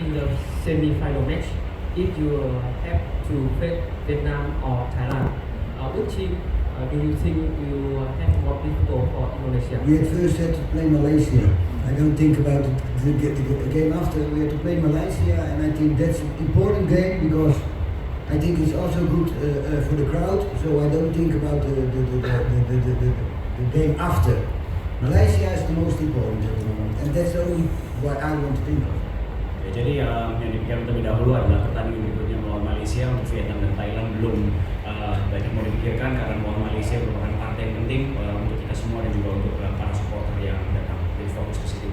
in the semi-final match, if you have to face Vietnam or Thailand, which team do you think will have more difficult for Indonesia? We at first had to play Malaysia. I don't think about the game after. We had to play Malaysia, and I think that's an important game because I think it's also good for the crowd. So I don't think about the game after. Malaysia is the most important at the moment, and that's the only what I want to think of. Ya, jadi yang dipikirkan terlebih dahulu adalah pertandingan berikutnya melawan Malaysia. Untuk Vietnam dan Thailand belum banyak mau dipikirkan karena melawan Malaysia merupakan partai yang penting untuk kita semua dan juga untuk para supporter yang datang. Jadi fokus ke situ.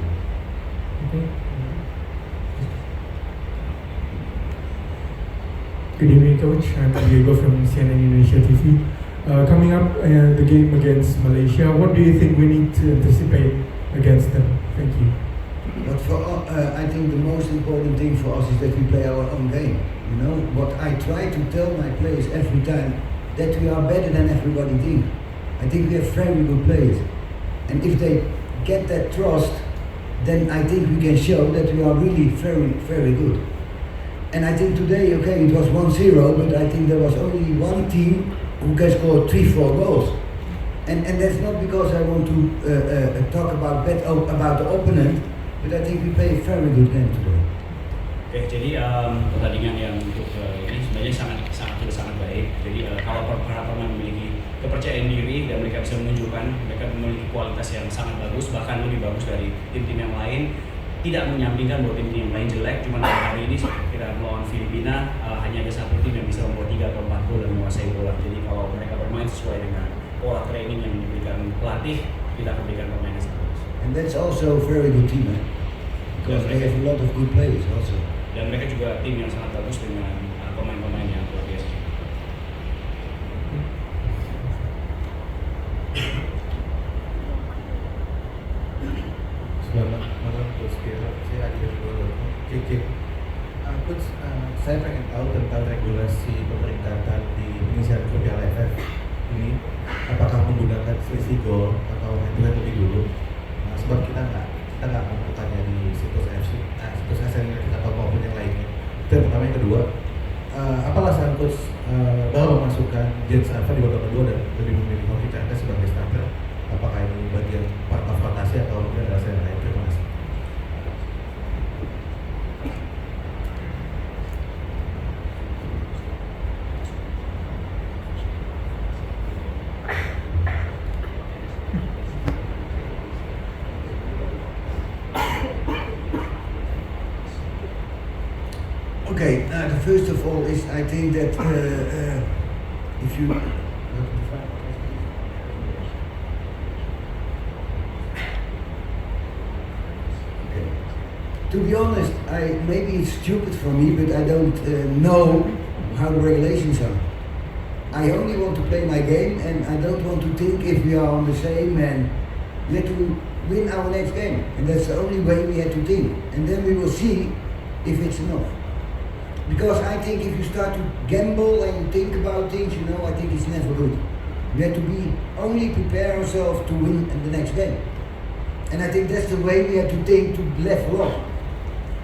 Okay. Good evening, Coach. I'm Diego from CNN Indonesia TV. Coming up, the game against Malaysia, what do you think we need to anticipate against them? Thank you. But for I think the most important thing for us is that we play our own game. You know what I try to tell my players every time, that we are better than everybody think. I think we have very good players, and if they get that trust, then I think we can show that we are really very good. And I think today, okay, it was 1-0, but I think there was only one team who can score 3-4 goals. And that's not because I want to talk about the opponent, but I think we play a very good game today. Oke, jadi pertandingan yang untuk ini sebenarnya sangat baik. Jadi kalau para pemain memiliki kepercayaan diri dan mereka bisa menunjukkan mereka memiliki kualitas yang sangat bagus, bahkan lebih bagus dari tim-tim yang lain. Tidak menyampingkan bahwa tim-tim yang lain jelek, cuma hari ini kita melawan Filipina hanya ada satu tim yang bisa membuat 3 atau 4 gol dan menguasai bola. Jadi kalau mereka bermain sesuai dengan pola training yang diberikan pelatih, kita akan berikan permainan yang sangat bagus. And that's also a very good team, because they have a lot of good players also. Dan mereka juga tim yang sangat bagus dengan pemain-pemain yang luar biasa. Selamat malam Coach Kira, saya Adi Wibowo. Coach, saya pengen tahu tentang regulasi pemerintahan di penyisian ke Piala AFF ini, apakah menggunakan selisih gol atau head-to-head lebih dulu? Sebab kita nggak melakukannya di situs AFC, situs ASEAN atau maupun yang lainnya. Itu yang pertama. Yang kedua, apa alasan Coach bahwa memasukkan Jens Alfa di babak kedua dan lebih memilih Hoki Chandra sebagai starter? Apakah ini bagian part of rotasi atau mungkin ada alasan yang lain? Terima kasih. Okay, the first of all is I think that if you to be honest, maybe it's stupid for me, but I don't know how the regulations are. I only want to play my game, and I don't want to think if we are on the same, and we have to win our next game, and that's the only way we have to think, and then we will see if it's enough. Because I think if you start to gamble and you think about things, I think it's never good. We have to only prepare ourselves to win in the next game, and I think that's the way we have to think to level up.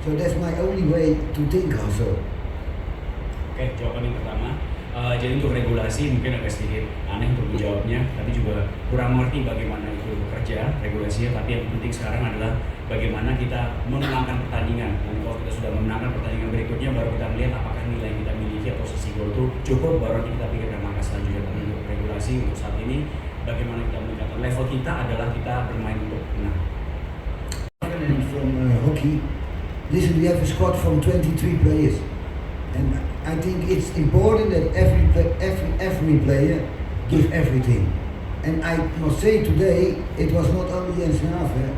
So that's my only way to think also. Oke, jawaban yang pertama. Jadi untuk regulasi mungkin agak sedikit aneh untuk menjawabnya, tapi juga kurang mengerti bagaimana itu bekerja regulasinya. Tapi yang penting sekarang adalah bagaimana kita memenangkan pertandingan. Dan kalau kita sudah memenangkan pertandingan berikutnya, baru kita melihat apakah nilai yang kita miliki atau posisi gol itu cukup, baru kita pikirkan langkah selanjutnya. Tapi untuk regulasi untuk saat ini, bagaimana kita meningkatkan level kita adalah kita bermain untuk menang. From hockey, listen, we have a squad from 23 players, and I think it's important that every player give everything. And I must say today, it was not only Jens Nave,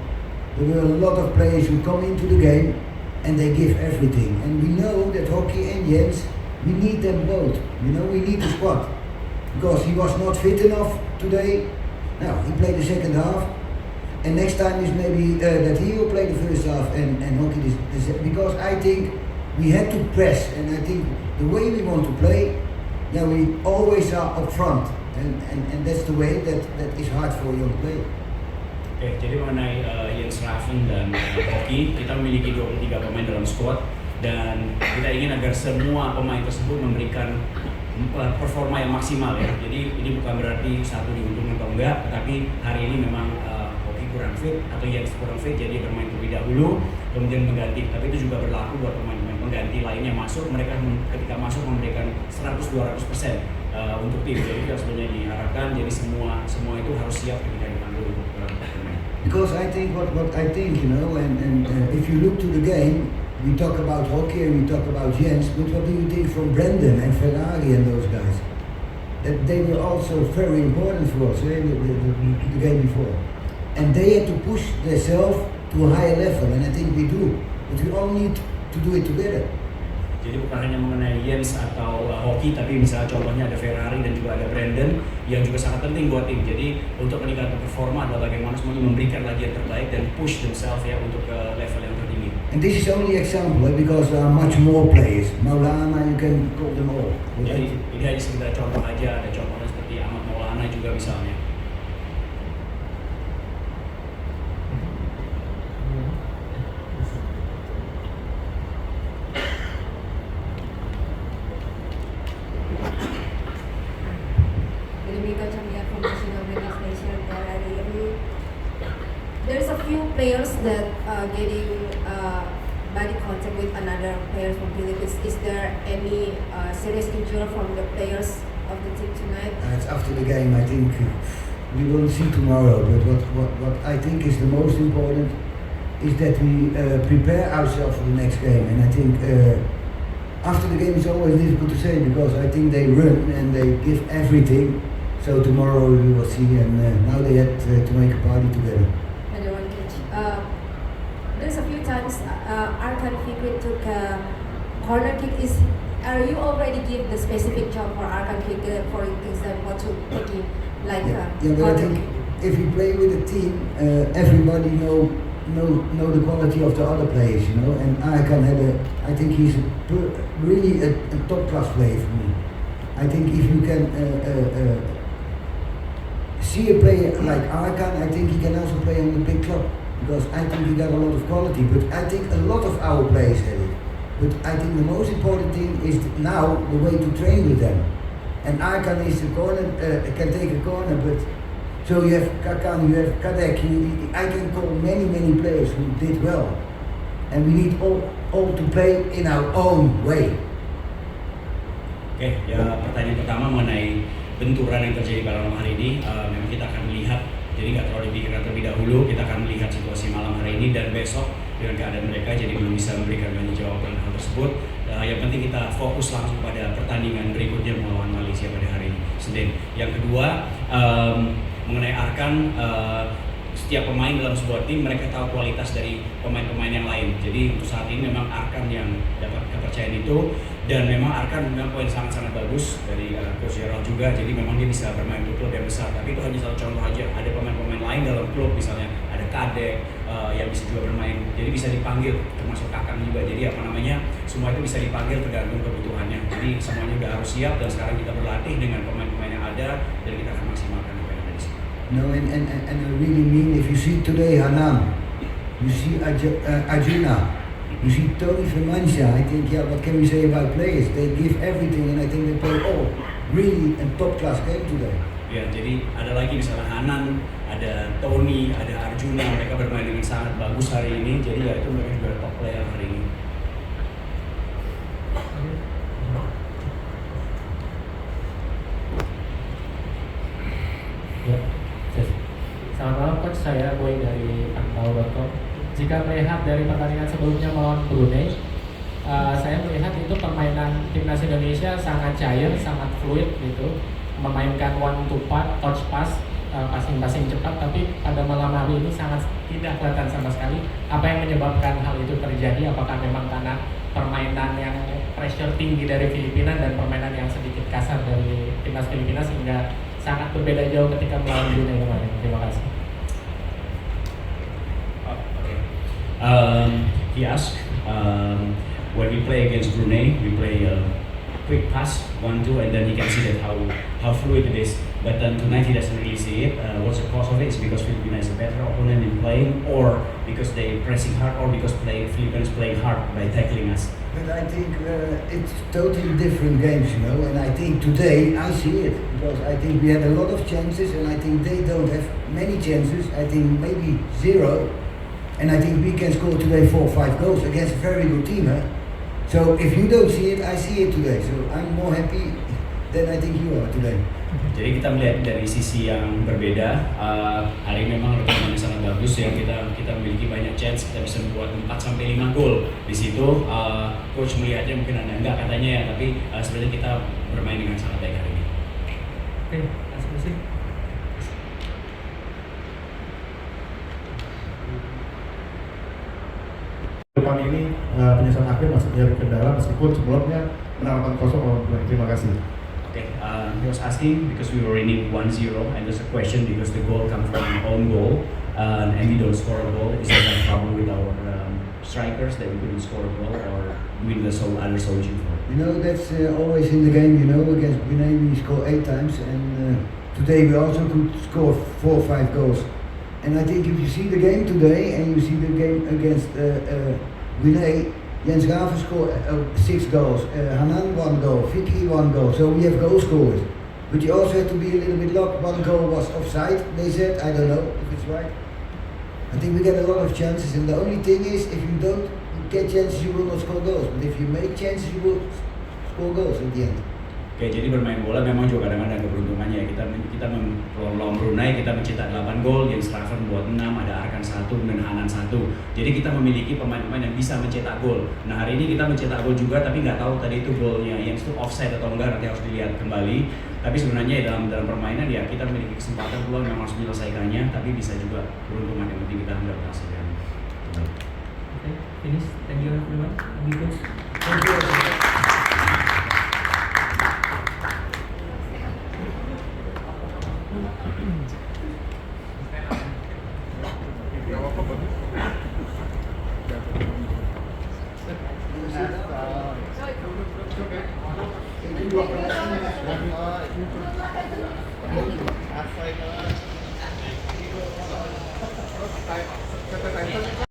there were a lot of players who come into the game and they give everything. And we know that hockey and Jens, we need them both. We need the squad, because he was not fit enough today. Now he played the second half. And next time is maybe that he will play the first half and hockey because I think we had to press, and I think the way we want to play, we always are up front, and that's the way that is hard for a young player. Oke, jadi mengenai Jens Raven dan hoki, kita memiliki 23 pemain dalam squad. dan kita ingin agar semua pemain tersebut memberikan performa yang maksimal ya. Jadi ini bukan berarti satu diuntungkan atau enggak, tetapi hari ini memang Hoki kurang fit atau Jens kurang fit, jadi bermain terlebih dahulu kemudian mengganti. Tapi itu juga berlaku buat pemain-pemain pengganti lainnya masuk, mereka ketika masuk memberikan 100-200% untuk tim. Jadi itu sebenarnya diharapkan, jadi semua itu harus siap ketika dipanggil untuk bermain. Because I think what I think, you know, and if you look to the game, we talk about Hockey and we talk about Jens, but what do you think from Brendan and Ferrari and those guys? That they were also very important for us the game before. And they had to push themselves to a higher level, and I think we do. But we all need to do it together. Jadi bukan hanya mengenai Jens atau Hockey, tapi misalnya contohnya ada Ferrari dan juga ada Brandon yang juga sangat penting buat tim. Jadi untuk meningkatkan performa adalah bagaimana semuanya memberikan lagi yang terbaik dan push themselves ya untuk ke level yang tertinggi. And this is only example because there are much more players. Maulana, you can call them all. Jadi ini hanya sekedar contoh aja, ada contohnya seperti Ahmad Maulana juga misalnya. There's a few players that getting body contact with another players from Philippines. Is there any serious injury from the players of the team tonight? It's after the game. I think we will see tomorrow. But what I think is the most important is that we prepare ourselves for the next game. And I think after the game it's always difficult to say because I think they run and they give everything. So tomorrow we will see. And now they had to make a party together. There's a few times Arkan Fikri took a corner kick. Are you already give the specific job for Arkan Fikri for example to taking like but I think if you play with a team, everybody know the quality of the other players, you know. And Arkan I think he's really a top class player for me. I think if you can see a player like Arkan, I think he can also play on a big club. Because I think he got a lot of quality, but I think a lot of our players have it. But I think the most important thing is now the way to train with them. And Arkan is the corner, can take a corner, but so you have Kakan, you have Kadek, I can call many players who did well. And we need all to play in our own way. Oke, ya pertanyaan pertama mengenai benturan yang terjadi pada malam hari ini, memang kita akan melihat. Jadi nggak terlalu dipikirkan terlebih dahulu, kita akan melihat situasi malam hari ini dan besok dengan keadaan mereka, jadi belum bisa memberikan banyak jawaban hal tersebut. Yang penting kita fokus langsung pada pertandingan berikutnya melawan Malaysia pada hari ini, Senin. Yang kedua, mengenai Arkan, setiap pemain dalam sebuah tim mereka tahu kualitas dari pemain-pemain yang lain. Jadi untuk saat ini memang Arkan yang dapat kepercayaan itu, dan memang Arkan memang poin sangat-sangat bagus dari Coach Gerald juga. Jadi memang dia bisa bermain di klub yang besar. Tapi itu hanya satu contoh aja. Ada pemain-pemain lain dalam klub, misalnya ada Kadek yang bisa juga bermain. Jadi bisa dipanggil, termasuk Kakang juga. Jadi semua itu bisa dipanggil tergantung kebutuhannya. Jadi semuanya udah harus siap, dan sekarang kita berlatih dengan pemain-pemain yang ada, dan kita akan maksimalkan apa yang ada di sini. No, and I really mean, if you see today Hanan, you see Arjuna, you see Tony Fermancia, I think, what can we say about players? They give everything, and I think they play all really a top class game today. Ya, jadi ada lagi misalnya Hanan, ada Tony, ada Arjuna, mereka bermain dengan sangat bagus hari ini. Jadi ya itu mereka juga top player hari ini. Ya. Selamat malam Coach, saya Boy dari Pantau.com. Jika melihat dari pertandingan sebelumnya melawan Brunei, saya melihat itu permainan timnas Indonesia sangat cair, sangat fluid gitu, memainkan one to touch pass, passing cepat. Tapi pada malam hari ini sangat tidak kelihatan sama sekali. Apa yang menyebabkan hal itu terjadi? Apakah memang karena permainan yang pressure tinggi dari Filipina dan permainan yang sedikit kasar dari timnas Filipina sehingga sangat berbeda jauh ketika melawan Brunei kemarin? Terima kasih. He asked, when we play against Brunei, we play quick pass 1-2, and then he can see that how fluid it is. But tonight he doesn't really see it. What's the cause of it? Is because Filipina is a better opponent in playing, or because they pressing hard, or because Philippines playing hard by tackling us? But I think it's totally different games, you know. And I think today I see it because I think we had a lot of chances, and I think they don't have many chances. I think maybe 0, and I think we can score today 4 or 5 goals against a very good team. Huh? So if you don't see it, I see it today. So I'm more happy than I think you are today. Jadi kita melihat dari sisi yang berbeda. Hari ini memang rekamannya sangat bagus ya, kita memiliki banyak chance, kita bisa membuat 4-5 gol. Di situ coach melihatnya mungkin Anda enggak katanya ya, tapi sebenarnya kita bermain dengan sangat baik hari ini. Oke, asumsi. Depan ini penyesalan akhir masih menjadi kendala meskipun sebelumnya menang 8-0 lawan Brunei. Terima kasih. Okay, he was asking because we were winning 1-0, and there's a question because the goal comes from our own goal, and we don't score a goal. Is there a problem with our strikers that we couldn't score a goal, or doing the other solution for it? You know, that's always in the game, you know, against Brunei we score 8 times, and today we also could score 4 or 5 goals. And I think if you see the game today, and you see the game against Brunei, Jens Graven scored 6 goals, Hanan 1 goal, Vicky 1 goal, so we have goal scorers. But you also have to be a little bit lucky. 1 goal was offside, they said, I don't know if it's right. I think we get a lot of chances, and the only thing is, if you don't get chances, you will not score goals. But if you make chances, you will score goals at the end. Oke, jadi bermain bola memang juga kadang-kadang ada keberuntungannya ya. Kita melawan Brunei, kita mencetak 8 gol, Jens Graven buat 6, ada Arkan 1, dan Hanan 1. Jadi kita memiliki pemain-pemain yang bisa mencetak gol. Nah, hari ini kita mencetak gol juga, tapi nggak tahu tadi itu golnya Jens itu offside atau enggak, nanti harus dilihat kembali. Tapi sebenarnya dalam permainan ya kita memiliki kesempatan peluang yang harus menyelesaikannya, tapi bisa juga keberuntungan yang penting kita ambil hasil yang terbaik. Oke, finish. Thank you everyone. Thank you. Thank you.